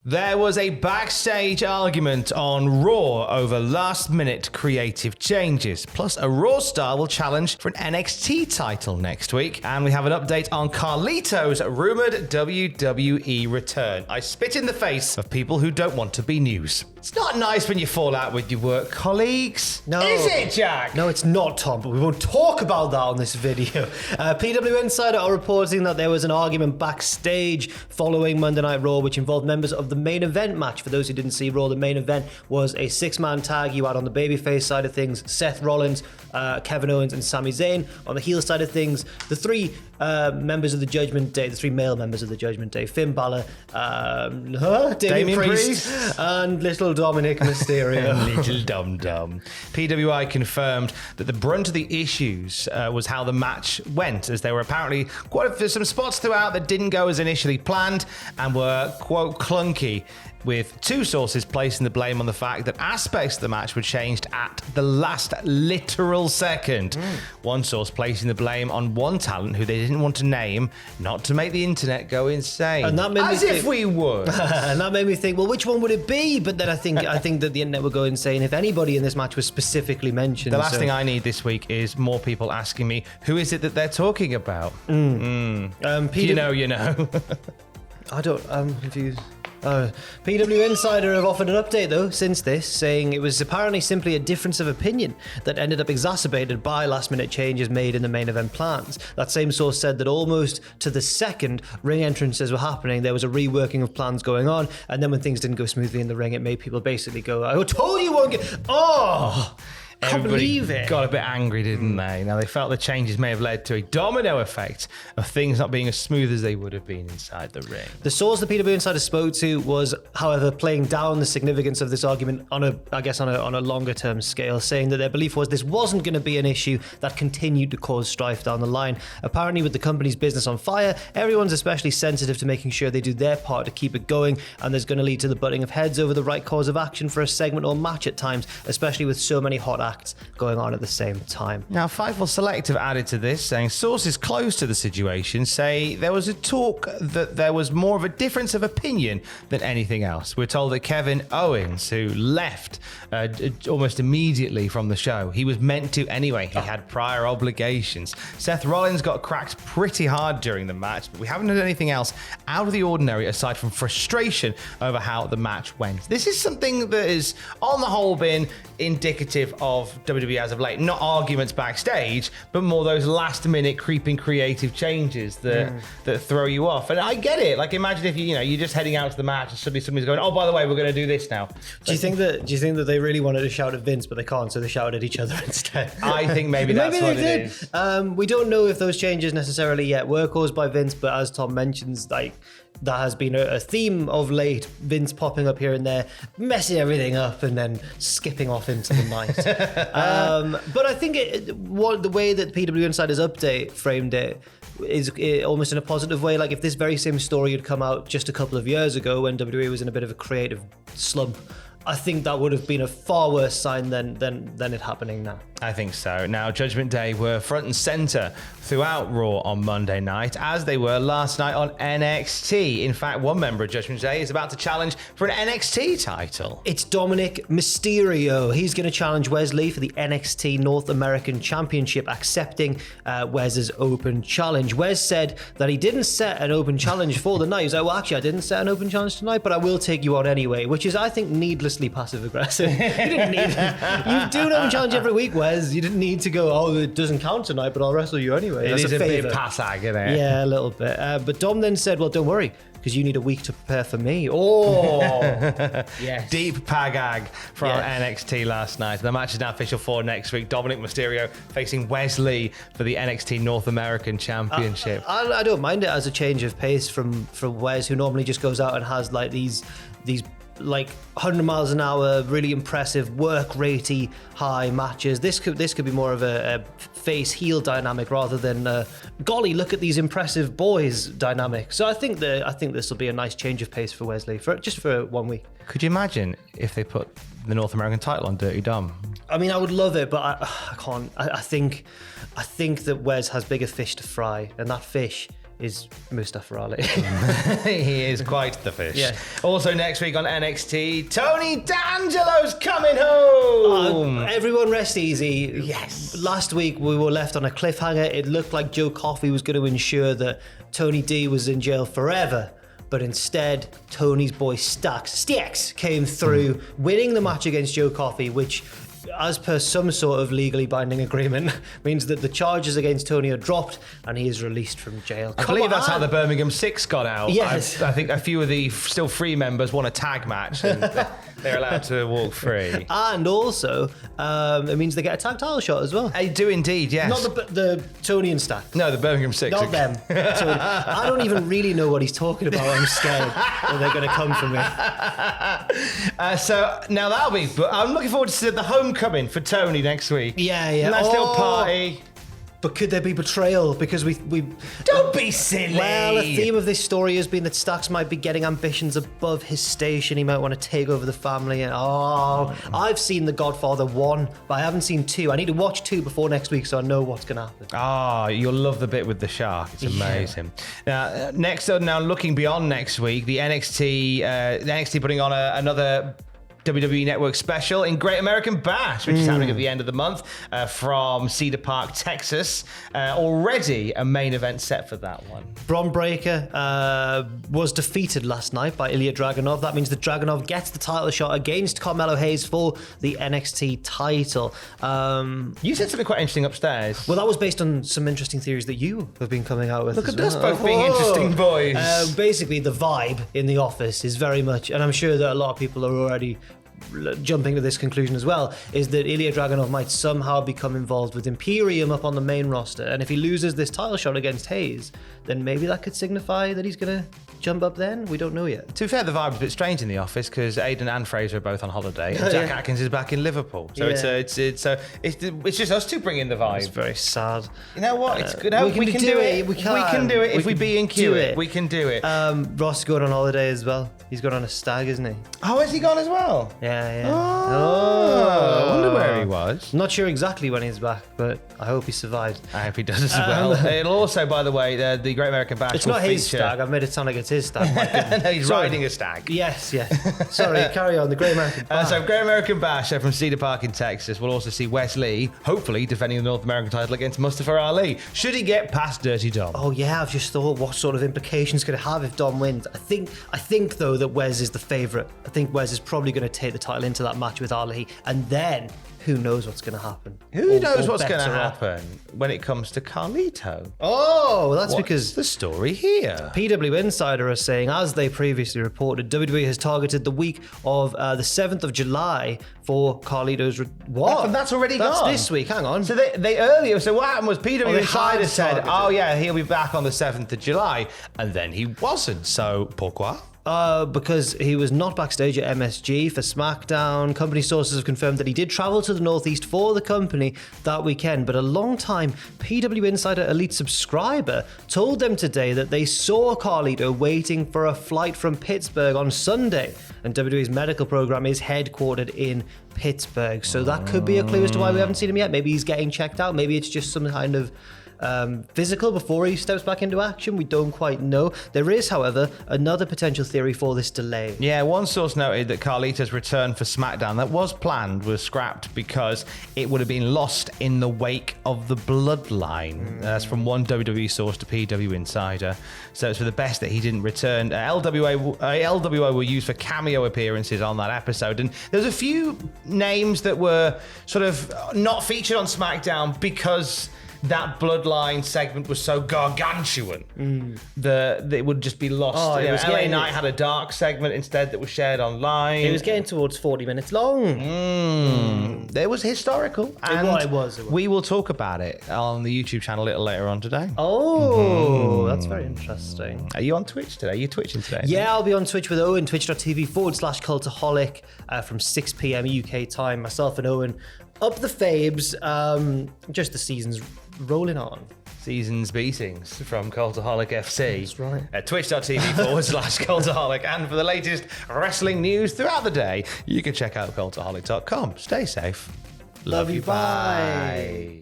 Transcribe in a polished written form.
There was a backstage argument on Raw over last-minute creative changes. Plus, a Raw star will challenge for an NXT title next week. And we have an update on Carlito's rumoured WWE return. I spit in the face of people who don't want to be news. It's not nice when you fall out with your work colleagues. No. Is it, Jack? No, it's not, Tom, but we won't talk about that on this video. PW Insider are reporting that there was an argument backstage following Monday Night Raw, which involved members of the main event match. For those who didn't see Raw, the main event was a six-man tag. You had on the babyface side of things, Seth Rollins, Kevin Owens, and Sami Zayn. On the heel side of things, the three members of the Judgment Day, the three male members of the Judgment Day, Finn Balor, Damian Priest, and little Dominic Mysterio. Little dum-dum. PWI confirmed that the brunt of the issues was how the match went, as there were apparently some spots throughout that didn't go as initially planned and were, quote, clunky, with two sources placing the blame on the fact that aspects of the match were changed at the last literal second. One source placing the blame on one talent who they didn't want to name, not to make the internet go insane. And that made as if we would. And that made me think, well, which one would it be? But then I think that the internet would go insane if anybody in this match was specifically mentioned. The last thing I need this week is more people asking me, who is it that they're talking about? You know. I don't, I'm confused. PW Insider have offered an update though since this, saying it was apparently simply a difference of opinion that ended up exacerbated by last minute changes made in the main event plans. That same source said that almost to the second ring entrances were happening, there was a reworking of plans going on, and then when things didn't go smoothly in the ring, it made people basically go, I told you won't get... Oh! Can't believe it. Got a bit angry, didn't they? Now, they felt the changes may have led to a domino effect of things not being as smooth as they would have been inside the ring. The source the PW Insider spoke to was, however, playing down the significance of this argument on a longer term scale, saying that their belief was this wasn't going to be an issue that continued to cause strife down the line. Apparently, with the company's business on fire, everyone's especially sensitive to making sure they do their part to keep it going, and there's going to lead to the butting of heads over the right course of action for a segment or match at times, especially with so many hot acts going on at the same time. Now, Fightful Select have added to this, saying sources close to the situation say there was a talk that there was more of a difference of opinion than anything else. We're told that Kevin Owens, who left almost immediately from the show, he was meant to anyway. He had prior obligations. Seth Rollins got cracked pretty hard during the match, but we haven't heard anything else out of the ordinary aside from frustration over how the match went. This is something that is, on the whole, been indicative of WWE as of late. Not arguments backstage, but more those last-minute creeping creative changes that throw you off. And I get it. Like, imagine if you're just heading out to the match and suddenly somebody's going, "Oh, by the way, we're going to do this now." Do you think that they really wanted to shout at Vince, but they can't, so they shouted at each other instead? I think maybe that's what it is. We don't know if those changes necessarily yet were caused by Vince, but as Tom mentions, like, that has been a theme of late, Vince popping up here and there, messing everything up and then skipping off into the night. But I think the way that PW Insider's update framed it is almost in a positive way. Like, if this very same story had come out just a couple of years ago when WWE was in a bit of a creative slump, I think that would have been a far worse sign than it happening now. I think so. Now, Judgment Day were front and center throughout Raw on Monday night, as they were last night on NXT. In fact, one member of Judgment Day is about to challenge for an NXT title. It's Dominic Mysterio. He's going to challenge Wesley for the NXT North American Championship, accepting Wes's open challenge. Wes said that he didn't set an open challenge for the night. He was like, well, actually, I didn't set an open challenge tonight, but I will take you out anyway, which is, I think, needlessly passive-aggressive. You didn't need it. You do an open challenge every week, Wes. You didn't need to go, oh, it doesn't count tonight, but I'll wrestle you anyway. It is a bit passag, isn't it? Yeah, a little bit. But Dom then said, well, don't worry, because you need a week to prepare for me. Oh, yes. Deep pagag from NXT last night. The match is now official for next week. Dominic Mysterio facing Wesley for the NXT North American Championship. I don't mind it as a change of pace from Wes, who normally just goes out and has like these like 100 miles an hour, really impressive work ratey high matches. This could be more of a face heel dynamic rather than golly, look at these impressive boys dynamic. So I think this will be a nice change of pace for Wesley for 1 week. Could you imagine if they put the North American title on Dirty Dom? I mean, I would love it, but I can't. I think that Wes has bigger fish to fry, and that fish is Mustafa Ali. He is quite the fish. Yeah. Also next week on NXT, Tony D'Angelo's coming home. Everyone rest easy. Yes. Last week we were left on a cliffhanger. It looked like Joe Coffey was going to ensure that Tony D was in jail forever. But instead, Tony's boy Stacks came through, winning the match against Joe Coffey, which, as per some sort of legally binding agreement, means that the charges against Tony are dropped and he is released from jail. I believe that's how the Birmingham Six got out. Yes. I think a few of the still free members won a tag match and they're allowed to walk free. And also, it means they get a tag title shot as well. They do indeed, yes. Not the Tony and Stack. No, the Birmingham Six. Not them. Tony. I don't even really know what he's talking about. I'm scared that they're going to come for me. So now that'll be. But I'm looking forward to the homecoming for Tony next week. Yeah. Nice little party. But could there be betrayal? Because we Don't be silly. Well, the theme of this story has been that Stacks might be getting ambitions above his station. He might want to take over the family. And I've seen The Godfather 1, but I haven't seen 2. I need to watch 2 before next week so I know what's going to happen. You'll love the bit with the shark. It's amazing. Now, now looking beyond next week, the NXT putting on another WWE Network special in Great American Bash, which is happening at the end of the month from Cedar Park, Texas. Already a main event set for that one. Bron Breakker was defeated last night by Ilya Dragunov. That means that Dragunov gets the title shot against Carmelo Hayes for the NXT title. You said something quite interesting upstairs. Well, that was based on some interesting theories that you have been coming out with. Look as at us well. both being interesting boys. Basically, the vibe in the office is very much, and I'm sure that a lot of people are already jumping to this conclusion as well, is that Ilya Dragunov might somehow become involved with Imperium up on the main roster. And if he loses this title shot against Hayes, then maybe that could signify that he's going to jump up then. We don't know yet. To be fair, the vibe's a bit strange in the office because Aiden and Fraser are both on holiday and Jack Atkins is back in Liverpool. So it's just us two bringing the vibe. It's very sad. You know what? It's good. We can do it. We can do it if we be in queue it. We can do it. Ross is going on holiday as well. He's going on a stag, isn't he? Oh, has he gone as well? Yeah. I wonder where he was. Not sure exactly when he's back, but I hope he survives. I hope he does as well. It'll also, by the way, the Great American Bash. It's not his stag. I've made it sound like it's his stag. No, he's riding a stag. Yes. Sorry, carry on. The Great American Bash. So Great American Bash from Cedar Park in Texas. We'll also see Wes Lee, hopefully defending the North American title against Mustafa Ali. Should he get past Dirty Dom? Oh yeah, I've just thought what sort of implications could it have if Dom wins. I think though that Wes is the favourite. I think Wes is probably going to take the title into that match with Ali, and then who knows what's going to happen? Who knows what's going to happen when it comes to Carlito? Oh, that's What's because the story here. PW Insider are saying, as they previously reported, WWE has targeted the week of the 7th of July for Carlito's... What? That's already gone. That's this week. Hang on. So they earlier... So what happened was PW Insider said, targeted. he'll be back on the 7th of July. And then he wasn't. So, pourquoi? Because he was not backstage at MSG for SmackDown. Company sources have confirmed that he did travel to the Northeast for the company that weekend, but a long-time PW Insider Elite subscriber told them today that they saw Carlito waiting for a flight from Pittsburgh on Sunday, and WWE's medical program is headquartered in Pittsburgh. So that could be a clue as to why we haven't seen him yet. Maybe he's getting checked out. Maybe it's just some kind of physical before he steps back into action. We don't quite know. There is, however, another potential theory for this delay. Yeah, one source noted that Carlito's return for SmackDown that was planned was scrapped because it would have been lost in the wake of the Bloodline. That's from one WWE source to PW Insider. So it's for the best that he didn't return. LWO were used for cameo appearances on that episode, and there's a few names that were sort of not featured on SmackDown because that Bloodline segment was so gargantuan that it would just be lost. LA Knight had a dark segment instead that was shared online. It was getting towards 40 minutes long. It was historical. And it was. We will talk about it on the YouTube channel a little later on today. Oh, that's very interesting. Are you on Twitch today? Are you twitching today? Yeah, I'll be on Twitch with Owen, twitch.tv/Cultaholic from 6 p.m. UK time. Myself and Owen up the fabes. Just the season's rolling on. Seasons beatings from Cultaholic FC. That's right. At twitch.tv/Cultaholic. And for the latest wrestling news throughout the day, you can check out cultaholic.com. Stay safe. Love you. Bye.